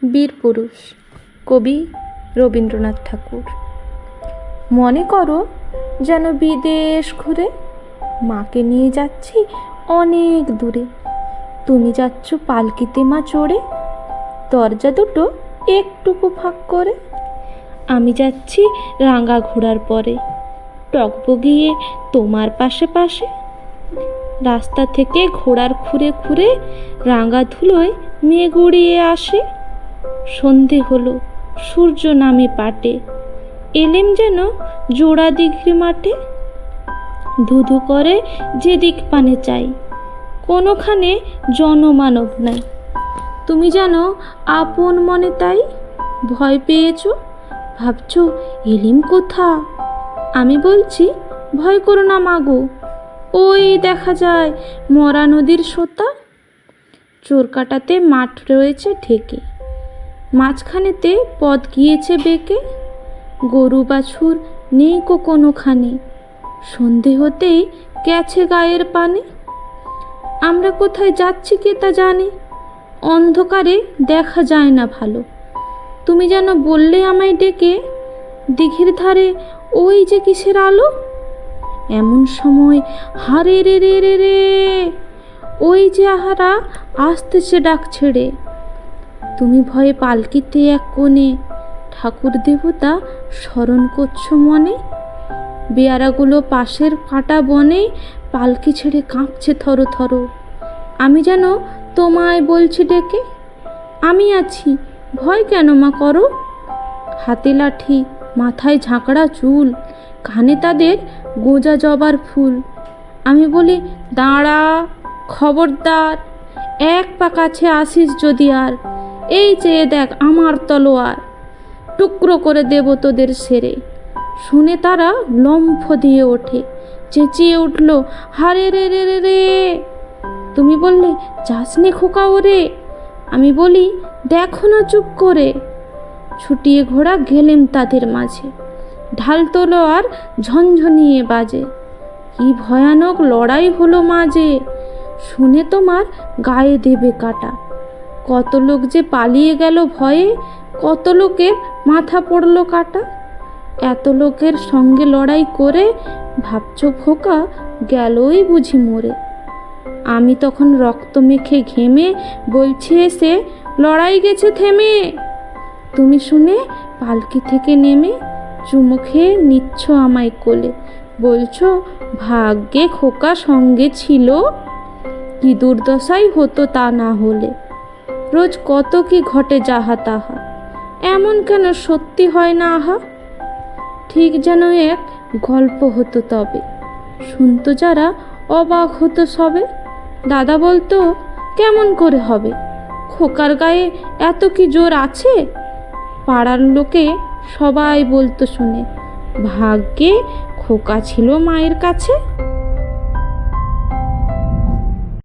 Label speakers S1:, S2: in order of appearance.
S1: বীরপুরুষ, কবি রবীন্দ্রনাথ ঠাকুর। মনে করো যেন বিদেশ ঘুরে মাকে নিয়ে যাচ্ছি অনেক দূরে। তুমি যাচ্ছ পালকিতে মা চড়ে, দরজা দুটো একটুকু ফাঁক করে। আমি যাচ্ছি রাঙা ঘোড়ার পরে, টকবগিয়ে তোমার পাশে পাশে। রাস্তা থেকে ঘোড়ার খুঁড়ে খুঁড়ে রাঙা ধুলোয় মেঘ উড়িয়ে আসে। সন্ধে হলো, সূর্য নামে পাটে, এলেম যেন জোড়া দিঘির মাঠে। ধুধু করে যেদিক পানে চাই, কোনোখানে জনমানব নাই। তুমি যেন আপন মনে তাই ভয় পেয়েছ, ভাবছ এলিম কোথা। আমি বলছি ভয় করো না মাগো, ওই দেখা যায় মরা নদীর সোতা। চোরকাটাতে মাঠ রয়েছে ঢেকে, মাঝখানেতে পথ গিয়েছে বেঁকে। গরু বাছুর নেই কোনোখানে, সন্ধে হতেই গেছে গায়ের পানে। আমরা কোথায় যাচ্ছি কে তা জানে, অন্ধকারে দেখা যায় না ভালো। তুমি যেন বললে আমায় ডেকে, দিঘির ধারে ওই যে কিসের আলো। এমন সময় হারে রে রে রে রে, ওই যে আহারা আসতেছে ডাক ছেড়ে। তুমি ভয়ে পালকিতে এক কোণে, ঠাকুর দেবতা স্মরণ করছো মনে। বেয়ারাগুলো পাশের কাটা বনে পালকি ছেড়ে কাঁপছে থর থর। আমি যেন তোমায় বলছি ডেকে, আমি আছি, ভয় কেন মা করো। হাতে লাঠি, মাথায় ঝাঁকড়া চুল, কানে তাদের গোঁজা জবার ফুল। আমি বলি দাঁড়া, খবরদার, এক পা কাছে আসিস যদি আর। এই চেয়ে দেখ আমার তলোয়ার, টুকরো করে দেব তোদের সেরে। শুনে তারা লম্ফ দিয়ে ওঠে, চেঁচিয়ে উঠল হারে রে রে রে রে। তুমি বললে যাসনে খোকা ওরে। আমি বলি দেখো না চুপ করে। ছুটিয়ে ঘোড়া গেলেম তাদের মাঝে, ঢাল তলোয়ার ঝনঝনিয়ে বাজে। কি ভয়ানক লড়াই হলো মাঝে, শুনে তোমার গায়ে দেবে কাটা। কত লোক যে পালিয়ে গেল ভয়ে, কত লোকের মাথা পড়লো কাটা। এত লোকের সঙ্গে লড়াই করে ভাবছো খোকা গেলই বুঝি মরে। আমি তখন রক্ত মেখে ঘেমে বলছি এসে লড়াই গেছে থেমে। তুমি শুনে পালকি থেকে নেমে চুমো খেয়ে নিচ্ছ আমায় কোলে, বলছো ভাগ্যে খোকা সঙ্গে ছিল, কি দুর্দশাই হতো তা না হলে। রোজ কত কি ঘটে যাহা তাহা, এমন কেন সত্যি হয় না আহা। ঠিক যেন এক গল্প হতো তবে, শুনতো যারা অবাক হতো সবে। দাদা বলতো কেমন করে হবে, খোকার গায়ে এত কি জোর আছে। পাড়ার লোকে সবাই বলতো শুনে, ভাগ্যে খোকা ছিল মায়ের কাছে।